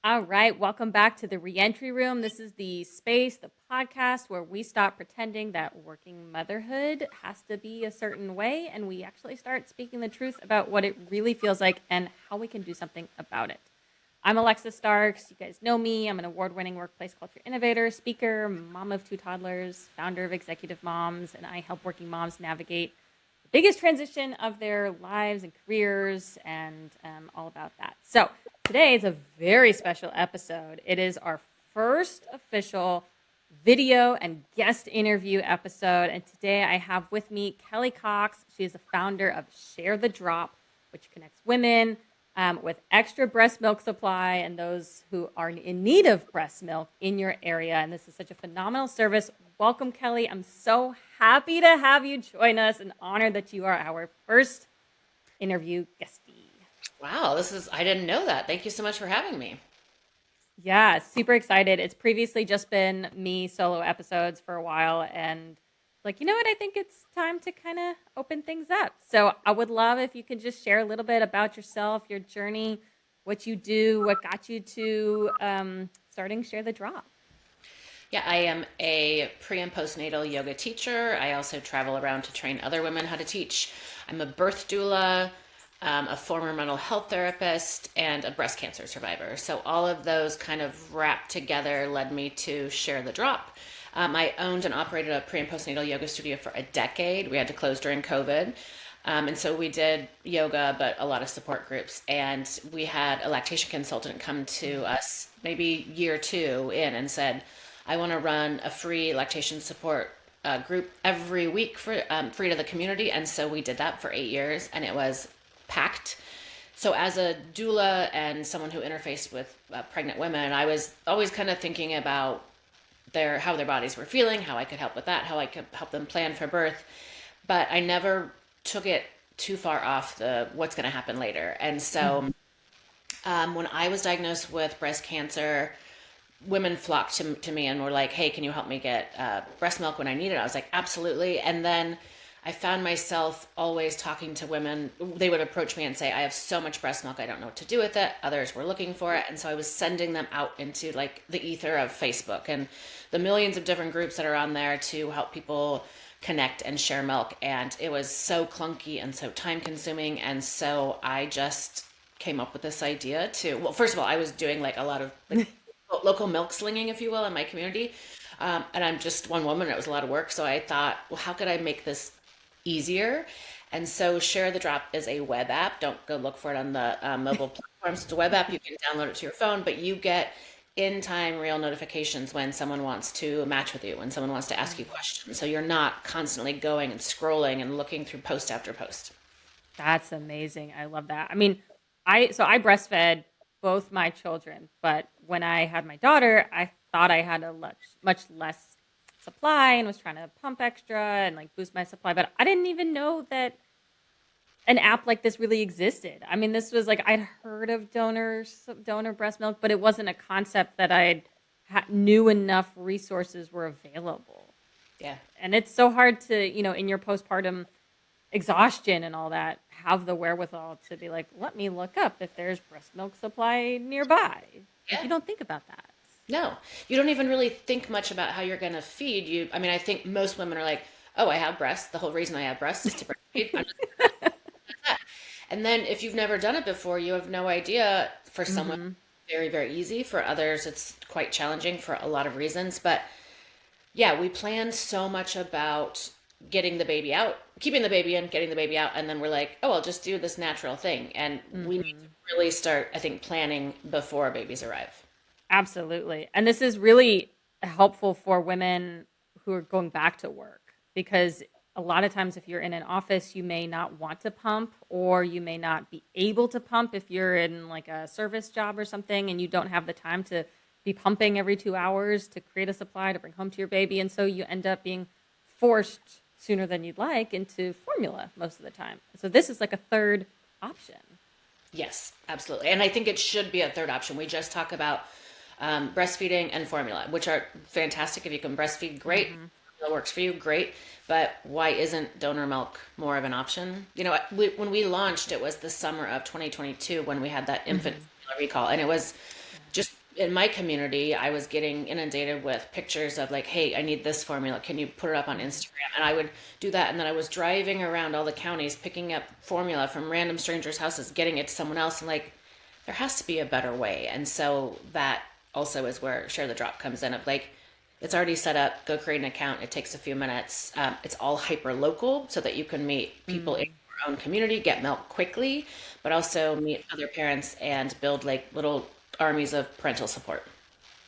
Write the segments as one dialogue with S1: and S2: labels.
S1: All right, welcome back to the reentry room. This is the space, the podcast where we stop pretending that working motherhood has to be a certain way and we actually start speaking the truth about what it really feels like and how we can do something about it. I'm Alexis Starks. You guys know me. I'm an award winning workplace culture innovator, speaker, mom of two toddlers, founder of Executive Moms, and I help working moms navigate the biggest transition of their lives and careers and all about that. So, today is a very special episode. It is our first official video and guest interview episode. And today I have with me Kelly Cox. She is the founder of Share the Drop, which connects women with extra breast milk supply and those who are in need of breast milk in your area. And this is such a phenomenal service. Welcome, Kelly. I'm so happy to have you join us and honored that you are our first interview guestie.
S2: Wow, I didn't know that. Thank you so much for having me.
S1: Yeah, super excited. It's previously just been me solo episodes for a while. And like, you know what? I think it's time to kind of open things up. So I would love if you could just share a little bit about yourself, your journey, what you do, what got you to starting Share the Drop.
S2: Yeah, I am a pre and postnatal yoga teacher. I also travel around to train other women how to teach. I'm a birth doula, a former mental health therapist, and a breast cancer survivor. So all of those kind of wrapped together led me to Share the Drop. I owned and operated a pre and postnatal yoga studio for a decade. We had to close during COVID. And so we did yoga, but a lot of support groups. And we had a lactation consultant come to us maybe year two in and said, I want to run a free lactation support group every week for free to the community. And so we did that for 8 years and it was packed. So as a doula and someone who interfaced with pregnant women, I was always kind of thinking about how their bodies were feeling, how I could help with that, how I could help them plan for birth. But I never took it too far off the what's going to happen later. And so when I was diagnosed with breast cancer, women flocked to me and were like, hey, can you help me get breast milk when I need it? I was like, absolutely. And then I found myself always talking to women. They would approach me and say, I have so much breast milk, I don't know what to do with it. Others were looking for it. And so I was sending them out into like the ether of Facebook and the millions of different groups that are on there to help people connect and share milk. And it was so clunky and so time consuming. And so I just came up with this idea well, first of all, I was doing like a lot of like local milk slinging, if you will, in my community. And I'm just one woman. It was a lot of work. So I thought, well, how could I make this easier? And so Share the Drop is a web app. Don't go look for it on the mobile platforms. It's a web app. You can download it to your phone, but you get in-time real notifications when someone wants to match with you, when someone wants to ask you questions. So you're not constantly going and scrolling and looking through post after post.
S1: That's amazing. I love that. I mean, I breastfed both my children, but when I had my daughter, I thought I had a much less supply and was trying to pump extra and like boost my supply, but I didn't even know that an app like this really existed. I mean, this was like I'd heard of donor breast milk, but it wasn't a concept that knew enough resources were available.
S2: Yeah.
S1: And it's so hard to, in your postpartum exhaustion and all that, have the wherewithal to be like, let me look up if there's breast milk supply nearby. Like,
S2: Yeah.
S1: you don't think about that.
S2: No, you don't even really think much about how you're going to feed you. I mean, I think most women are like, oh, I have breasts. The whole reason I have breasts is to breastfeed. I'm just gonna do that. And then if you've never done it before, you have no idea. For someone,
S1: Mm-hmm.
S2: very, very easy. For others, it's quite challenging for a lot of reasons. But yeah, we planned so much about getting the baby out, keeping the baby in, getting the baby out, and then we're like, oh, I'll just do this natural thing. And we need
S1: Mm-hmm.
S2: to really start, I think, planning before babies arrive.
S1: Absolutely. And this is really helpful for women who are going back to work because a lot of times if you're in an office, you may not want to pump or you may not be able to pump if you're in like a service job or something and you don't have the time to be pumping every 2 hours to create a supply to bring home to your baby. And so you end up being forced sooner than you'd like into formula most of the time. So this is like a third option.
S2: Yes, absolutely. And I think it should be a third option. We just talk about breastfeeding and formula, which are fantastic. If you can breastfeed, great.
S1: Mm-hmm.
S2: That works for you, great. But why isn't donor milk more of an option? When we launched, it was the summer of 2022 when we had that infant
S1: Mm-hmm.
S2: formula recall, and it was just in my community, I was getting inundated with pictures of like, hey, I need this formula. Can you put it up on
S1: Mhm.
S2: Instagram? And I would do that. And then I was driving around all the counties, picking up formula from random strangers' houses, getting it to someone else. And like, there has to be a better way. And so that also is where Share the Drop comes in of like, it's already set up. Go create an account. It takes a few minutes. It's all hyper local so that you can meet people in
S1: Mm.
S2: your own community, get milk quickly, but also meet other parents and build like little armies of parental support.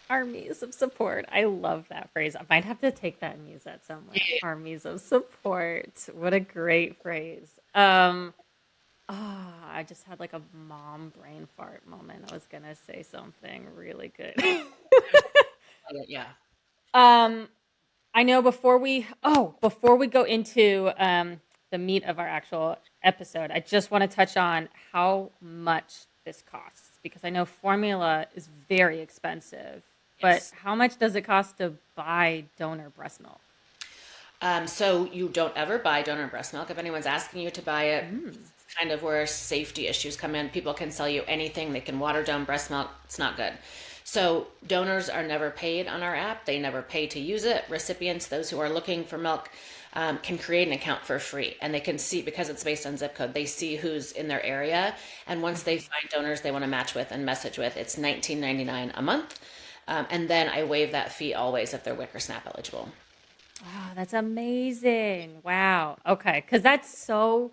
S1: Armies of support. I love that phrase. I might have to take that and use that somewhere. Armies of support. What a great phrase. I just had like a mom brain fart moment. I was gonna say something really good.
S2: Yeah.
S1: um, I know before we go into the meat of our actual episode, I just want to touch on how much this costs because I know formula is very expensive. But
S2: Yes.
S1: how much does it cost to buy donor breast milk?
S2: So you don't ever buy donor breast milk. If anyone's asking you to buy it,
S1: Mm.
S2: kind of where safety issues come in. People can sell you anything. They can water down breast milk. It's not good. So donors are never paid on our app. They never pay to use it. Recipients, those who are looking for milk, can create an account for free, and they can see because it's based on zip code. They see who's in their area, and once they
S1: Mhm.
S2: find donors they want to match with and message with, it's 19.99 a month, and then I waive that fee always if they're WIC or SNAP eligible.
S1: Oh, that's amazing. Wow. Okay. Because that's so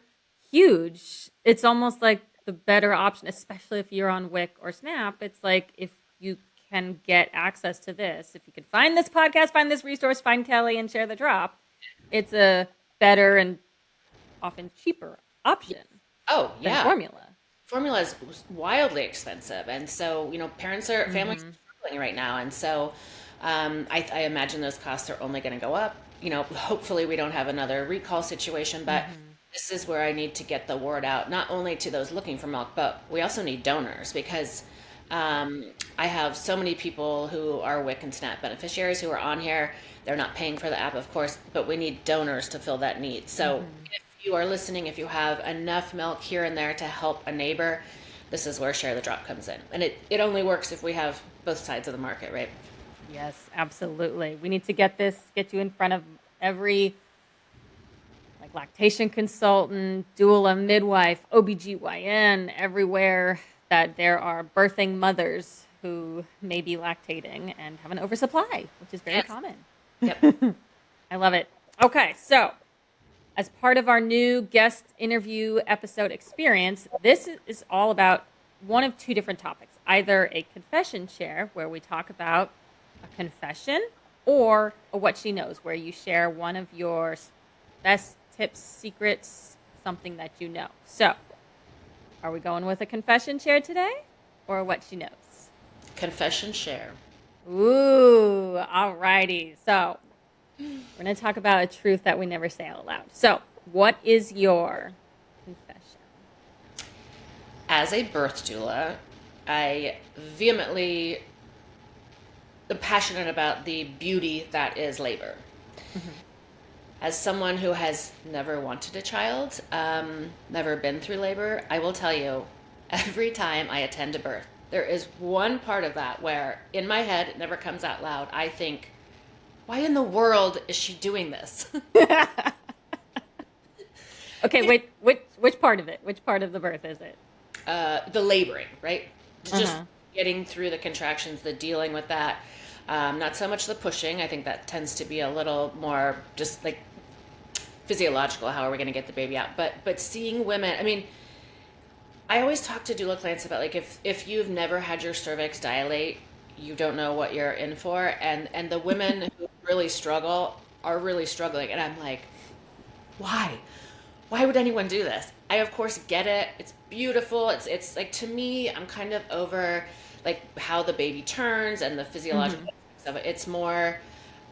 S1: huge. It's almost like the better option, especially if you're on WIC or Snap. It's like if you can get access to this, if you can find this podcast, find this resource, find Kelly and share the drop, it's a better and often cheaper option
S2: Oh
S1: than
S2: yeah,
S1: formula.
S2: formula is wildly expensive, and so families are
S1: Mm-hmm.
S2: struggling right now, and so I imagine those costs are only going to go up. Hopefully we don't have another recall situation, but
S1: Mm-hmm.
S2: this is where I need to get the word out, not only to those looking for milk, but we also need donors because um, I have so many people who are WIC and SNAP beneficiaries who are on here. They're not paying for the app, of course, but we need donors to fill that need. So
S1: Mm-hmm.
S2: if you are listening, if you have enough milk here and there to help a neighbor, this is where Share the Drop comes in. And it only works if we have both sides of the market, right?
S1: Yes, absolutely. We need to get you in front of every like lactation consultant, doula, midwife, OBGYN, everywhere that there are birthing mothers who may be lactating and have an oversupply, which is very
S2: Yes.
S1: common.
S2: Yep.
S1: I love it. Okay, so as part of our new guest interview episode experience, this is all about one of two different topics either a confession share, where we talk about a confession, or a what she knows, where you share one of your best tips, secrets, something that you know. So, are we going with a confession share today or what she knows?
S2: Confession share.
S1: Ooh, all righty. So, we're going to talk about a truth that we never say out loud. So, what is your confession?
S2: As a birth doula, I vehemently am passionate about the beauty that is labor.
S1: Mhm.
S2: As someone who has never wanted a child, never been through labor, I will tell you, every time I attend a birth, there is one part of that where, in my head, it never comes out loud. I think, why in the world is she doing this?
S1: Okay, wait, which part of it? Which part of the birth is it?
S2: The laboring, right? Just
S1: Uh-huh.
S2: getting through the contractions, the dealing with that. Not so much the pushing. I think that tends to be a little more just like physiological. How are we going to get the baby out? But seeing women, I mean, I always talk to doula clients about like if you've never had your cervix dilate, you don't know what you're in for, and the women who really struggle are really struggling, and I'm like, why? Why would anyone do this? I of course get it. It's beautiful. It's like to me, I'm kind of over like how the baby turns and the physiological
S1: Mhm.
S2: aspects of it. It's more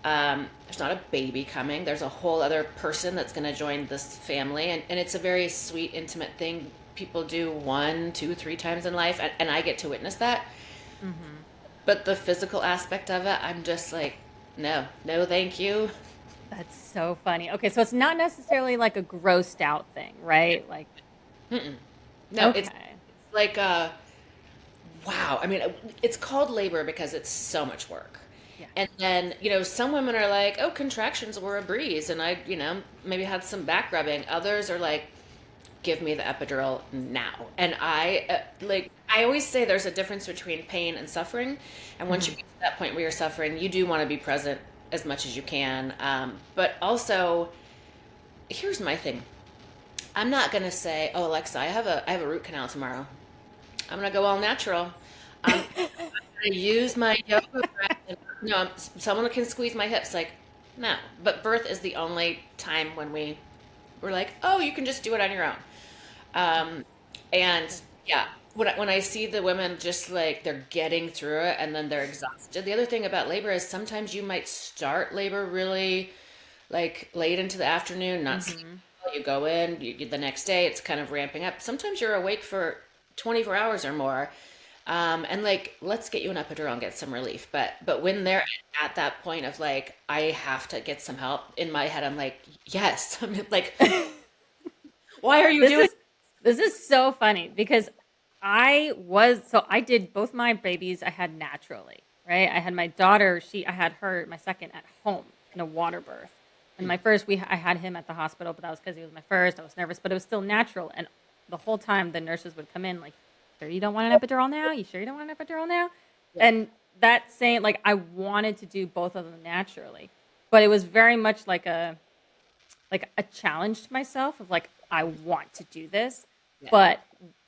S2: there's not a baby coming. There's a whole other person that's going to join this family, and it's a very sweet, intimate thing people do one, two, three times in life, and I get to witness that.
S1: Mhm.
S2: But the physical aspect of it, I'm just like, no, no, thank you.
S1: That's so funny. Okay, so it's not necessarily like a grossed out thing, right? Like,
S2: Mm-mm. No, it's
S1: okay.
S2: like wow. I mean, it's called labor because it's so much work.
S1: Yeah.
S2: And then, some women are like, oh, contractions were a breeze. And I, maybe had some back rubbing. Others are like, give me the epidural now. And I always say there's a difference between pain and suffering. And once
S1: Hmm.
S2: you get to that point where you're suffering, you do want to be present as much as you can. But also, here's my thing. I'm not gonna say, "Oh, Alexa, I have a root canal tomorrow. I'm gonna go all natural. I'm gonna use my yoga mat. And, someone can squeeze my hips." Like, no. But birth is the only time when we're like, "Oh, you can just do it on your own." Um, and yeah, when I see the women just like they're getting through it and then they're exhausted. The other thing about labor is sometimes you might start labor really like late into the afternoon, not sleep.
S1: Hmm.
S2: Well. You go in, the next day it's kind of ramping up. Sometimes you're awake for 24 hours or more. And like, let's get you an epidural and get some relief. But when they're at that point of like, I have to get some help, in my head, I'm like, yes. I mean, like, why are you
S1: This
S2: doing?
S1: is this is so funny because I did both my babies I had naturally, right? I had my daughter, I had her my second at home in a water birth. And my first I had him at the hospital, but that was because he was my first. I was nervous, but it was still natural. And the whole time the nurses would come in like, "Sure you don't want an epidural now? You sure you don't want an epidural now?"
S2: Yeah,
S1: And that saying like I wanted to do both of them naturally. But it was very much like a challenge to myself of like I want to do this,
S2: yeah,
S1: but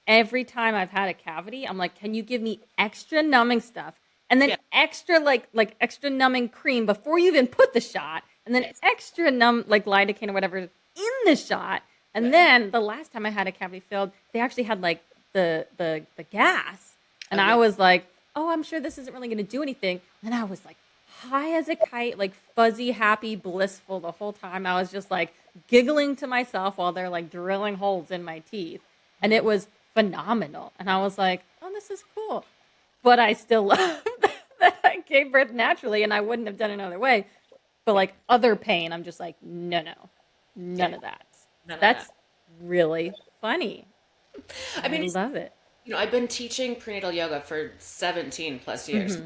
S1: every time I've had a cavity, I'm like, can you give me extra numbing stuff and then
S2: yeah,
S1: extra like extra numbing cream before you even put the shot, and then
S2: yes,
S1: extra numb like lidocaine or whatever in the shot, and
S2: right,
S1: then the last time I had a cavity filled, they actually had like the gas, and
S2: oh
S1: I
S2: yeah,
S1: was like, oh, I'm sure this isn't really going to do anything, and I was like high as a kite, like fuzzy, happy, blissful the whole time. I was just like giggling to myself while they're like drilling holes in my teeth. And it was phenomenal. And I was like, oh, this is cool. But I still love that I gave birth naturally and I wouldn't have done it another way. But
S2: yeah,
S1: like other pain, I'm just like, no, no,
S2: yeah,
S1: none of that.
S2: none of that.
S1: That's really funny.
S2: I
S1: I
S2: mean,
S1: love it.
S2: I've been teaching prenatal yoga for 17 plus years.
S1: Hmm.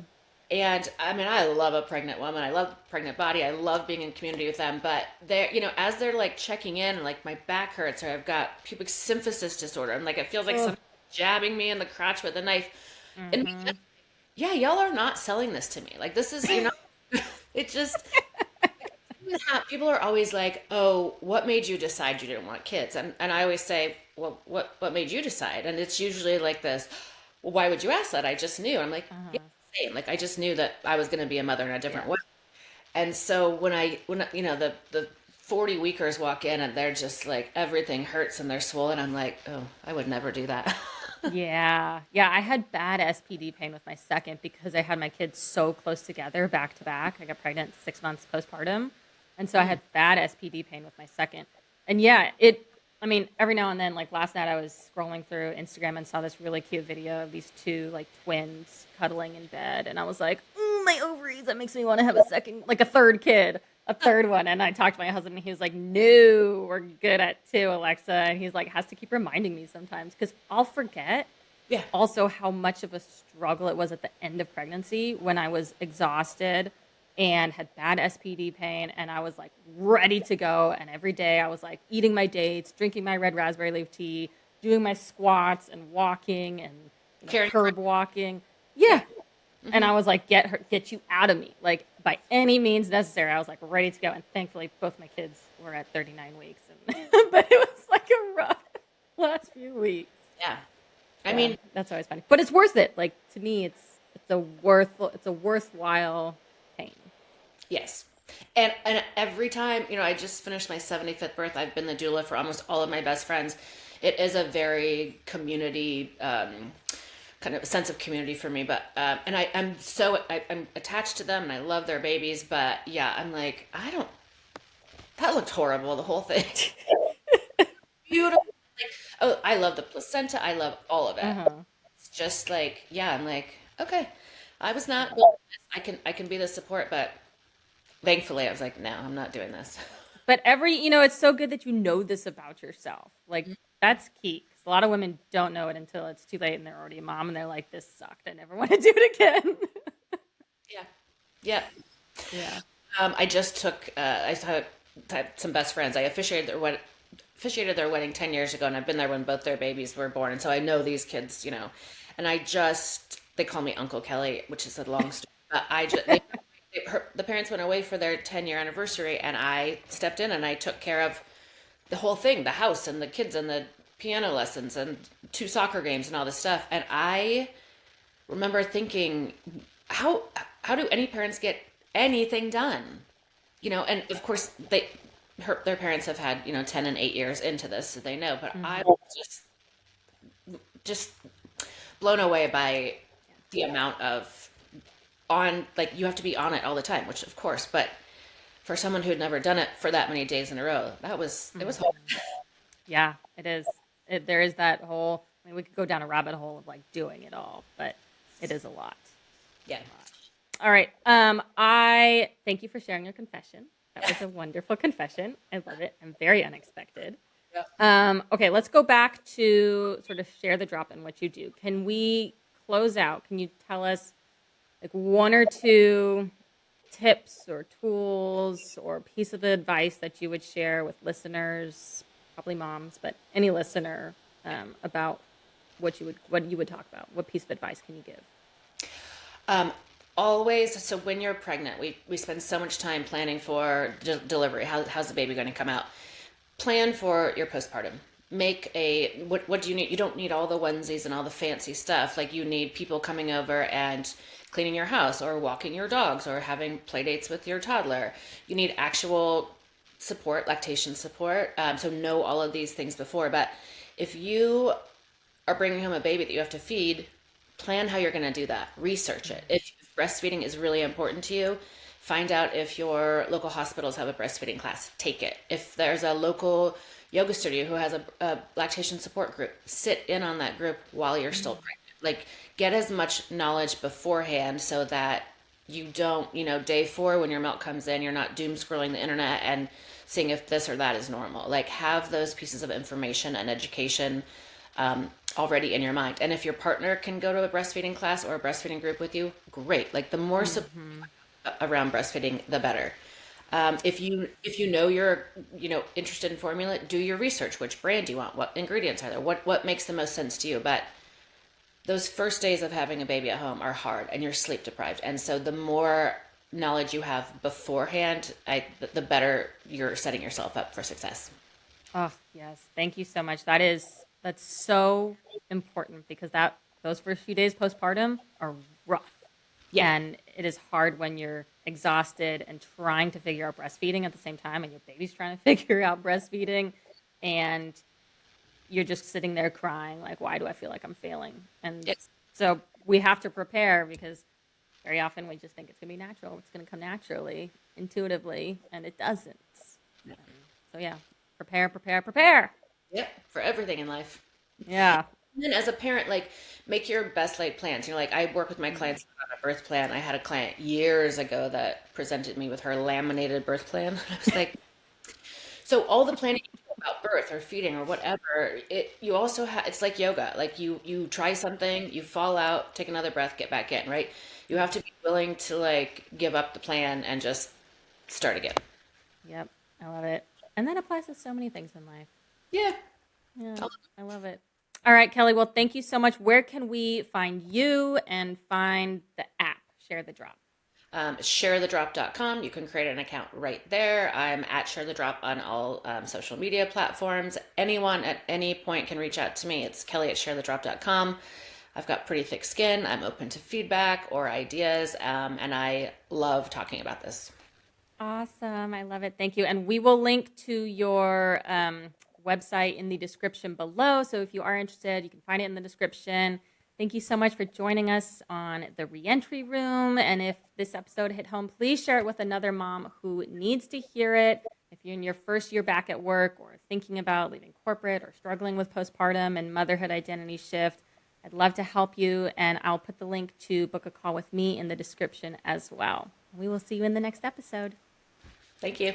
S2: And I mean, I love a pregnant woman. I love pregnant body. I love being in community with them. But they're, as they're like checking in, like my back hurts or I've got pubic symphysis disorder. And like, it feels like
S1: Oh.
S2: someone jabbing me in the crotch with a knife. And
S1: Hmm.
S2: yeah, y'all are not selling this to me. Like, this is, it just, people are always like, oh, what made you decide you didn't want kids? And I always say, well, what made you decide? And it's usually like this, well, why would you ask that? I just knew. I'm like, yeah,
S1: Uh-huh.
S2: same. Like, I just knew that I was going to be a mother in a different
S1: Yeah.
S2: way. And so when the 40 weekers walk in and they're just like everything hurts and they're swollen, I'm like, oh, I would never do that.
S1: Yeah. Yeah. I had bad SPD pain with my second because I had my kids so close together back to back. I got pregnant 6 months postpartum. And so I
S2: Mm.
S1: had bad SPD pain with my second. And yeah, I mean, every now and then, like last night, I was scrolling through Instagram and saw this really cute video of these two like twins cuddling in bed. And I was like, "Ooh, my ovaries, that makes me want to have a second, like a third kid, a third one." And I talked to my husband and he was like, "No, we're good at two, Alexa." And he's like, has to keep reminding me sometimes because I'll forget
S2: Yeah.
S1: also how much of a struggle it was at the end of pregnancy when I was exhausted and had bad SPD pain and I was like ready to go. And every day I was like eating my dates, drinking my red raspberry leaf tea, doing my squats and walking and
S2: Carrying around.
S1: curb walking.
S2: Yeah.
S1: Yeah. And
S2: Hmm.
S1: I was like, get you out of me. Like by any means necessary. I was like ready to go. And thankfully both my kids were at 39 weeks. And but it was like a rough last few weeks.
S2: Yeah. I
S1: Yeah,
S2: mean,
S1: that's always funny. But it's worth it. Like to me, it's a worthwhile pain.
S2: yes. And every time, I just finished my 75th birth. I've been the doula for almost all of my best friends. It is a very community kind of sense of community for me. But and I'm attached to them and I love their babies. But yeah, I'm like, I don't. That looked horrible. The whole thing. Beautiful. Like, oh, I love the placenta. I love all of it.
S1: Uh-huh.
S2: It's just like, yeah, I'm like, okay, I was not built for this. I can be the support, but thankfully I was like, no, I'm not doing this.
S1: But it's so good that you know this about yourself. Like that's key. A lot of women don't know it until it's too late and they're already a mom and they're like, this sucked. I never want to do it again.
S2: Yeah. Yeah.
S1: Yeah.
S2: I just took, had some best friends. I officiated their wedding 10 years ago, and I've been there when both their babies were born. And so I know these kids, and they call me Uncle Kelly, which is a long story. But the parents went away for their 10-year anniversary, and I stepped in and I took care of the whole thing, the house and the kids and the piano lessons and 2 soccer games and all this stuff. And I remember thinking, how do any parents get anything done? And of course their parents have had, 10 and 8 years into this, so they know, but I was just blown away by the amount of like, you have to be on it all the time, which of course, but for someone who'd never done it for that many days in a row, it was hard.
S1: Yeah, it is. There is that whole, we could go down a rabbit hole of like doing it all, but it is a lot.
S2: Yeah.
S1: All right. I thank you for sharing your confession. That was a wonderful confession. I love it. And very unexpected. Okay, let's go back to sort of share the drop and what you do. Can we close out? Can you tell us like 1 or 2 tips or tools or piece of advice that you would share with listeners, probably moms, but any listener, about what you would talk about? What piece of advice can you give?
S2: Always. So when you're pregnant, we spend so much time planning for delivery. How's the baby going to come out? Plan for your postpartum. What do you need? You don't need all the onesies and all the fancy stuff. Like, you need people coming over and cleaning your house or walking your dogs or having play dates with your toddler. You need actual support, lactation support. So know all of these things before. But if you are bringing home a baby that you have to feed, plan how you're going to do that. Research it. If breastfeeding is really important to you, find out if your local hospitals have a breastfeeding class. Take it. If there's a local yoga studio who has a lactation support group, sit in on that group while you're still pregnant. Like, get as much knowledge beforehand so that you don't, day 4 when your milk comes in, you're not doom scrolling the internet and seeing if this or that is normal. Like, have those pieces of information and education already in your mind. And if your partner can go to a breastfeeding class or a breastfeeding group with you, great. Like, the more support around breastfeeding, the better. If you know you're interested in formula, do your research. Which brand do you want? What ingredients are there? What makes the most sense to you? But those first days of having a baby at home are hard, and you're sleep deprived. And so the more knowledge you have beforehand, the better you're setting yourself up for success.
S1: Oh, yes. Thank you so much. That's so important, because those first few days postpartum are rough.
S2: Yeah.
S1: And it is hard when you're exhausted and trying to figure out breastfeeding at the same time, and your baby's trying to figure out breastfeeding, and you're just sitting there crying, like, why do I feel like I'm failing? And so we have to prepare, because very often we just think it's going to be natural. It's going to come naturally, intuitively, and it doesn't. So yeah, prepare.
S2: Yep. For everything in life.
S1: Yeah.
S2: And then as a parent, like, make your best laid plans. Like, I work with my clients on a birth plan. I had a client years ago that presented me with her laminated birth plan. I was like, so all the planning you do about birth or feeding or whatever, you also have, it's like yoga. Like, you try something, you fall out, take another breath, get back in, right? You have to be willing to, like, give up the plan and just start again.
S1: Yep. I love it. And that applies to so many things in life.
S2: Yeah.
S1: Yeah. I love it. All right, Kelly. Well, thank you so much. Where can we find you and find the app, Share the Drop?
S2: Sharethedrop.com. You can create an account right there. I'm at Share the Drop on all social media platforms. Anyone at any point can reach out to me. It's Kelly at sharethedrop.com. I've got pretty thick skin. I'm open to feedback or ideas, and I love talking about this.
S1: Awesome. I love it. Thank you. And we will link to your website in the description below. So if you are interested, you can find it in the description. Thank you so much for joining us on the reentry room. And if this episode hit home, please share it with another mom who needs to hear it. If you're in your first year back at work, or thinking about leaving corporate, or struggling with postpartum and motherhood identity shift, I'd love to help you. And I'll put the link to book a call with me in the description as well. We will see you in the next episode.
S2: Thank you.